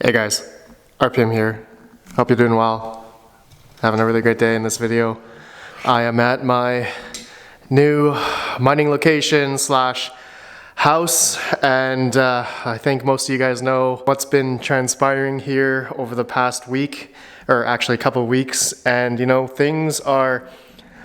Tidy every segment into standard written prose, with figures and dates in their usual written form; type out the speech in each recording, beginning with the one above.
Hey guys, RPM here. Hope you're doing well. Having a really great day in this video. I am at my new mining location slash house, and I think most of you guys know what's been transpiring here over the past week, or actually a couple of weeks, and you know, things are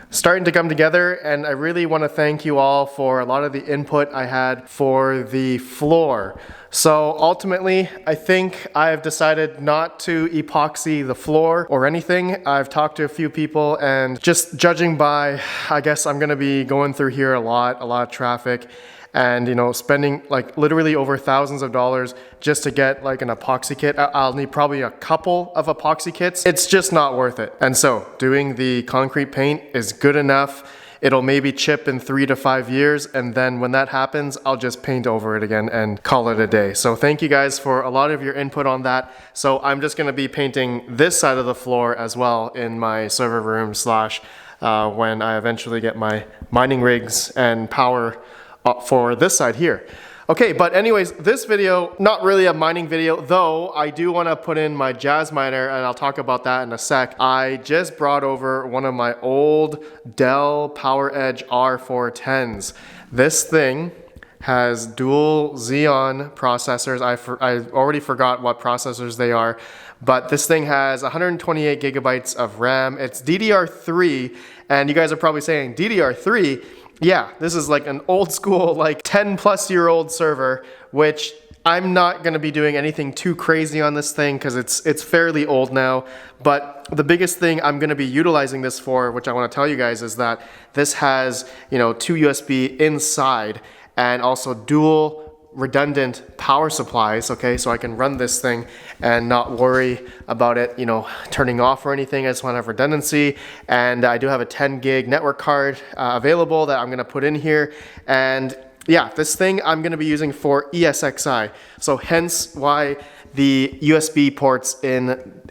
starting to come together, and I really want to thank you all for a lot of the input I had for the floor. So ultimately, I think I've decided not to epoxy the floor or anything. I've talked to a few people, and just judging by, I guess I'm gonna be going through here a lot of traffic, and you know, spending like literally over thousands of dollars just to get like an epoxy kit. I'll need probably a couple of epoxy kits. It's just not worth it. And so doing the concrete paint is good enough. It'll maybe chip in 3 to 5 years, and then when that happens, I'll just paint over it again and call it a day. So thank you guys for a lot of your input on that. So I'm just gonna be painting this side of the floor as well in my server room slash when I eventually get my mining rigs and power for this side here. Okay, but anyways, this video, not really a mining video, though I do want to put in my jazz miner, and I'll talk about that in a sec. I just brought over one of my old Dell PowerEdge R410s. This thing has dual Xeon processors. I already forgot what processors they are, but this thing has 128 gigabytes of RAM. It's DDR3, and you guys are probably saying, DDR3? Yeah, this is like an old school, like 10-plus-year-old server, which I'm not going to be doing anything too crazy on this thing because it's fairly old now. But the biggest thing I'm going to be utilizing this for, which I want to tell you guys, is that this has, you know, 2 USB inside and also dual redundant power supplies, okay, so I can run this thing and not worry about it, you know, turning off or anything. I just want to have redundancy, and I do have a 10 gig network card available that I'm going to put in here. And yeah, this thing I'm going to be using for ESXi, so hence why the USB ports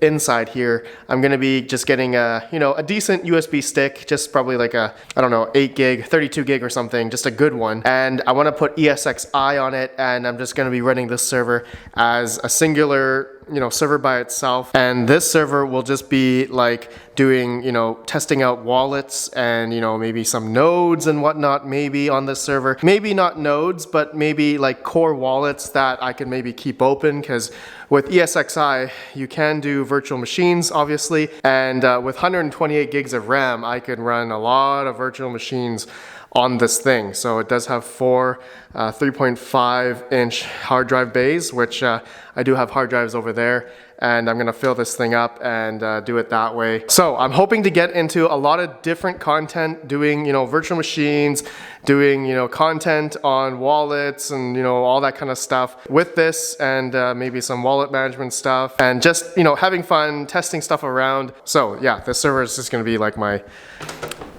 inside here. I'm going to be just getting a, you know, a decent USB stick, just probably like a, I don't know, 8 gig, 32 gig or something, just a good one. And I want to put ESXi on it, and I'm just going to be running this server as a singular, you know, server by itself. And this server will just be like doing, you know, testing out wallets and, you know, maybe some nodes and whatnot maybe on this server. Maybe not nodes, but maybe like core wallets that I can maybe keep open, because with ESXi, you can do virtual machines, obviously, and with 128 gigs of RAM, I could run a lot of virtual machines on this thing. So it does have 4 3.5-inch hard drive bays, which I do have hard drives over there, and I'm gonna fill this thing up and do it that way. So I'm hoping to get into a lot of different content, doing, you know, virtual machines, doing, you know, content on wallets and, you know, all that kind of stuff with this, and maybe some wallet management stuff, and just, you know, having fun, testing stuff around. So yeah, this server is just gonna be like my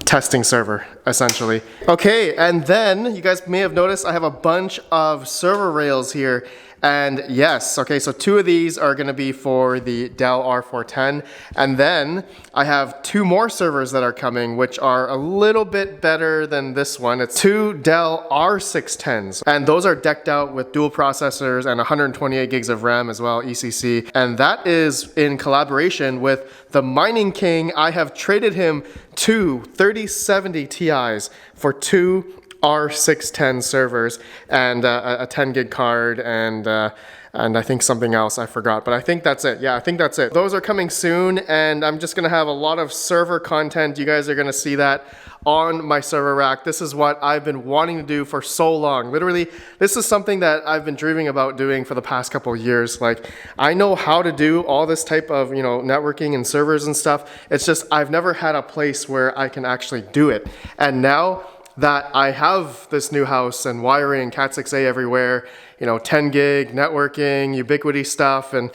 testing server, essentially. Okay, and then you guys may have noticed I have a bunch of server rails here. And yes, okay, so 2 of these are gonna be for the Dell R410. And then I have 2 more servers that are coming, which are a little bit better than this one. It's 2 Dell R610s. And those are decked out with dual processors and 128 gigs of RAM as well, ECC. And that is in collaboration with the Mining King. I have traded him 2 3070 Ti's for 2 R610 servers and a 10 gig card and I think something else I forgot, but I think that's it. Yeah, I think that's it. Those are coming soon, and I'm just gonna have a lot of server content. You guys are gonna see that on my server rack. This is what I've been wanting to do for so long. Literally, this is something that I've been dreaming about doing for the past couple of years. Like, I know how to do all this type of, you know, networking and servers and stuff. It's just I've never had a place where I can actually do it. And now that I have this new house and wiring Cat6a everywhere, you know, 10 gig networking, Ubiquiti stuff, and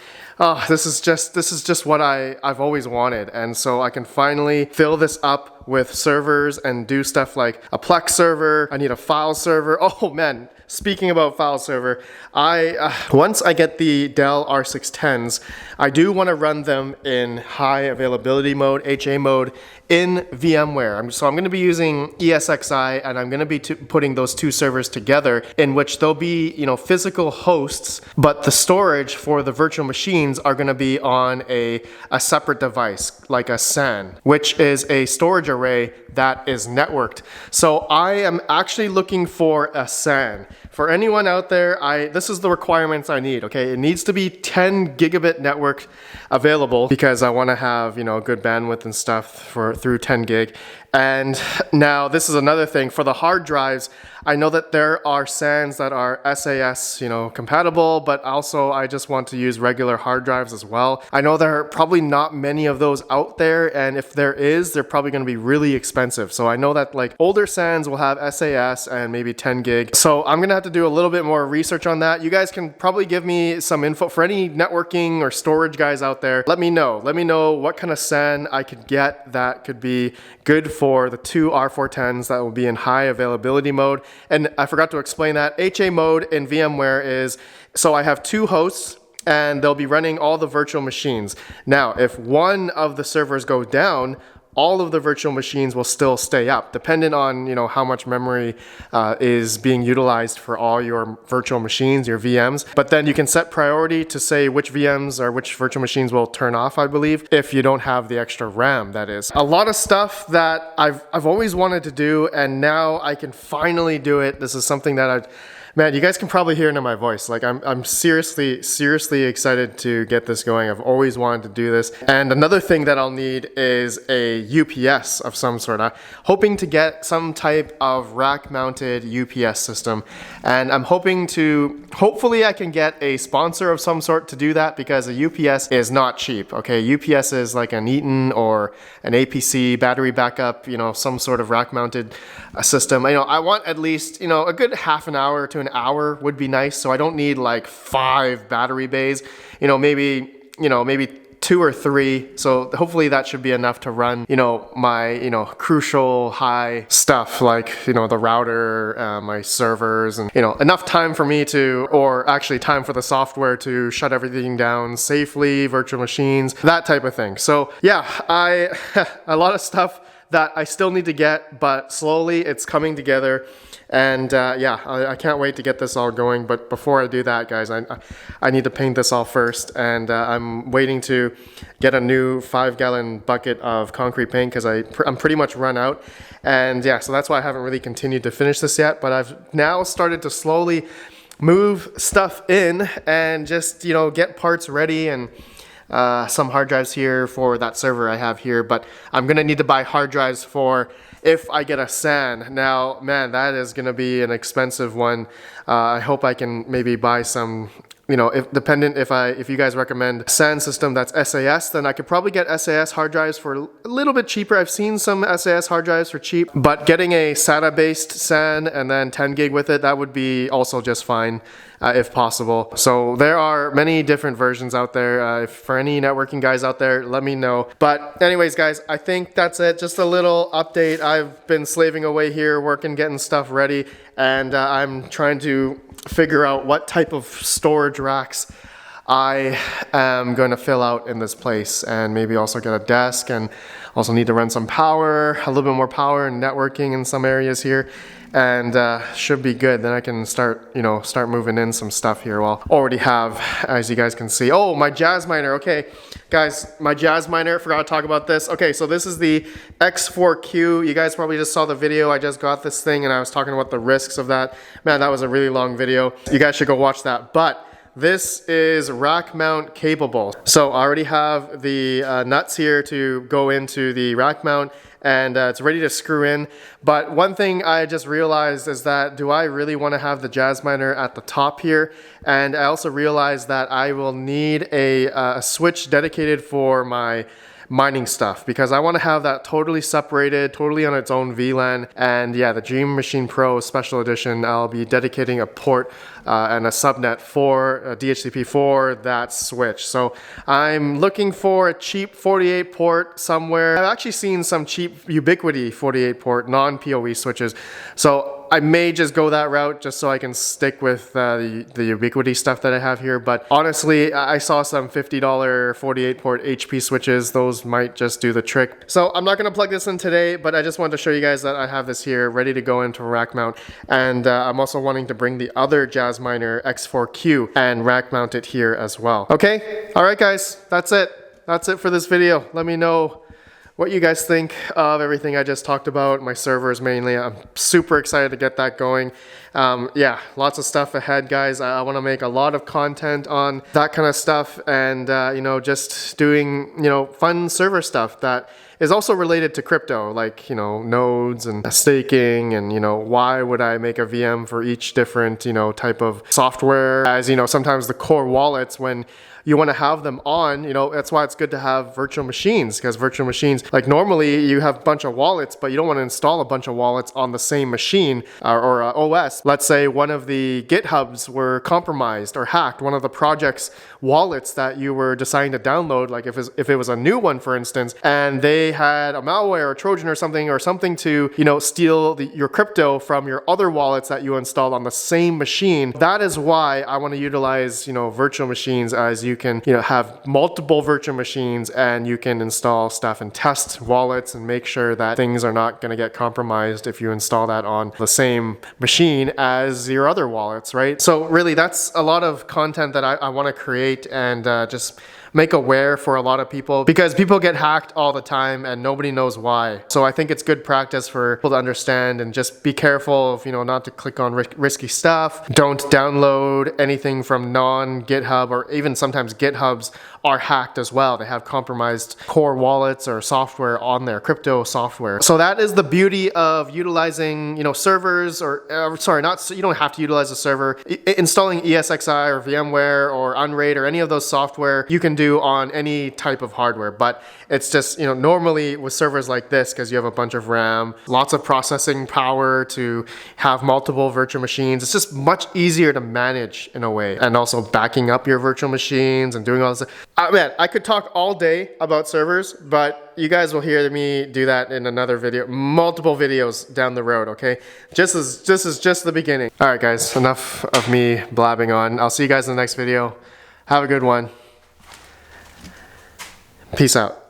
this is just what I've always wanted. And so I can finally fill this up with servers and do stuff like a Plex server. I need a file server. Oh man, speaking about file server, once I get the Dell R610s, I do want to run them in high availability mode, HA mode, in VMware. So I'm going to be using ESXi, and I'm going to be putting those 2 servers together, in which they'll be, you know, physical hosts, but the storage for the virtual machines machines are going to be on a separate device, like a SAN, which is a storage array that is networked. So I am actually looking for a SAN. For anyone out there, this is the requirements I need, okay? It needs to be 10 gigabit network available because I want to have, good bandwidth and stuff through 10 gig. And now this is another thing for the hard drives. I know that there are SANs that are SAS, compatible, but also I just want to use regular hard drives as well. I know there are probably not many of those out there, and if there is, they're probably going to be really expensive. So I know that like older SANs will have SAS and maybe 10 gig. So I'm going to have to do a little bit more research on that. You guys can probably give me some info for any networking or storage guys out there. Let me know what kind of SAN I could get that could be good for the two R410s that will be in high availability mode. And I forgot to explain that HA mode in VMware is, so I have two hosts and they'll be running all the virtual machines. Now, if one of the servers goes down, all of the virtual machines will still stay up, dependent on how much memory is being utilized for all your virtual machines, your VMs. But then you can set priority to say which VMs or which virtual machines will turn off, I believe, if you don't have the extra RAM, that is. A lot of stuff that I've always wanted to do, and now I can finally do it. This is something that man, you guys can probably hear it in my voice. Like I'm seriously excited to get this going. I've always wanted to do this. And another thing that I'll need is a UPS of some sort. I'm hoping to get some type of rack-mounted UPS system. And I'm hopefully I can get a sponsor of some sort to do that, because a UPS is not cheap, okay? UPS is like an Eaton or an APC battery backup, some sort of rack-mounted system. I want at least, a good half an hour to an hour would be nice. So I don't need like 5 battery bays, maybe 2 or 3. So hopefully that should be enough to run, my, crucial high stuff like, the router, my servers, and, enough time for me or actually time for the software to shut everything down safely, virtual machines, that type of thing. So yeah, a lot of stuff that I still need to get, but slowly it's coming together. And I can't wait to get this all going. But before I do that, guys, I need to paint this all first. And I'm waiting to get a new 5-gallon bucket of concrete paint because I'm pretty much run out. And yeah, so that's why I haven't really continued to finish this yet. But I've now started to slowly move stuff in and just, get parts ready, and some hard drives here for that server I have here. But I'm going to need to buy hard drives for if I get a SAN. Now, man, that is going to be an expensive one. I hope I can maybe buy some, if you guys recommend a SAN system that's SAS, then I could probably get SAS hard drives for a little bit cheaper. I've seen some SAS hard drives for cheap, but getting a SATA-based SAN and then 10 gig with it, that would be also just fine. If possible. So there are many different versions out there. For any networking guys out there, let me know. But anyways, guys, I think that's it. Just a little update. I've been slaving away here, working, getting stuff ready, and I'm trying to figure out what type of storage racks I am going to fill out in this place, and maybe also get a desk, and also need to run some power, a little bit more power and networking in some areas here. And should be good. Then I can start moving in some stuff here. Well, already have, as you guys can see. Oh, my Jazz Miner. Okay, guys, my Jazz Miner. Forgot to talk about this. Okay, so this is the X4Q. You guys probably just saw the video. I just got this thing, and I was talking about the risks of that. Man, that was a really long video. You guys should go watch that. But this is rack mount capable. So I already have the nuts here to go into the rack mount, and it's ready to screw in. But one thing I just realized is that, do I really want to have the Jazz Miner at the top here? And I also realized that I will need a switch dedicated for my mining stuff, because I want to have that totally separated, totally on its own VLAN. And yeah, the Dream Machine Pro Special Edition, I'll be dedicating a port and a subnet for DHCP for that switch. So I'm looking for a cheap 48 port somewhere. I've actually seen some cheap Ubiquiti 48 port non-PoE switches. So I may just go that route just so I can stick with the Ubiquiti stuff that I have here. But honestly, I saw some $50 48 port HP switches. Those might just do the trick. So I'm not going to plug this in today, but I just wanted to show you guys that I have this here ready to go into rack mount. And I'm also wanting to bring the other Jazzminer X4Q and rack mount it here as well. Okay, all right guys, that's it. That's it for this video. Let me know what you guys think of everything I just talked about, my servers mainly. I'm super excited to get that going. Yeah, lots of stuff ahead, guys. I want to make a lot of content on that kind of stuff, and you know, just doing, you know, fun server stuff that is also related to crypto, like, you know, nodes and staking, and, you know, why would I make a VM for each different, you know, type of software? As you know, sometimes the core wallets, when you want to have them on, you know, that's why it's good to have virtual machines, because virtual machines, like normally you have a bunch of wallets, but you don't want to install a bunch of wallets on the same machine or OS. Let's say one of the GitHubs were compromised or hacked, one of the project's wallets that you were deciding to download, like if it was a new one, for instance, and they had a malware or Trojan or something to, you know, steal your crypto from your other wallets that you installed on the same machine. That is why I want to utilize, you know, virtual machines, as you can, you know, have multiple virtual machines and you can install stuff and test wallets and make sure that things are not going to get compromised if you install that on the same machine as your other wallets, right? So really, that's a lot of content that I want to create and just make aware for a lot of people, because people get hacked all the time and nobody knows why. So I think it's good practice for people to understand and just be careful of, you know, not to click on risky stuff. Don't download anything from non-GitHub, or even sometimes GitHubs are hacked as well. They have compromised core wallets or software on their crypto software. So that is the beauty of utilizing, you know, servers, or sorry, you don't have to utilize a server. Installing ESXi or VMware or Unraid or any of those software you can do on any type of hardware. But it's just, you know, normally with servers like this, because you have a bunch of RAM, lots of processing power to have multiple virtual machines, it's just much easier to manage in a way. And also backing up your virtual machines and doing all this. Man, I could talk all day about servers, but you guys will hear me do that in another video, multiple videos down the road, okay? This is just the beginning. All right, guys, enough of me blabbing on. I'll see you guys in the next video. Have a good one. Peace out.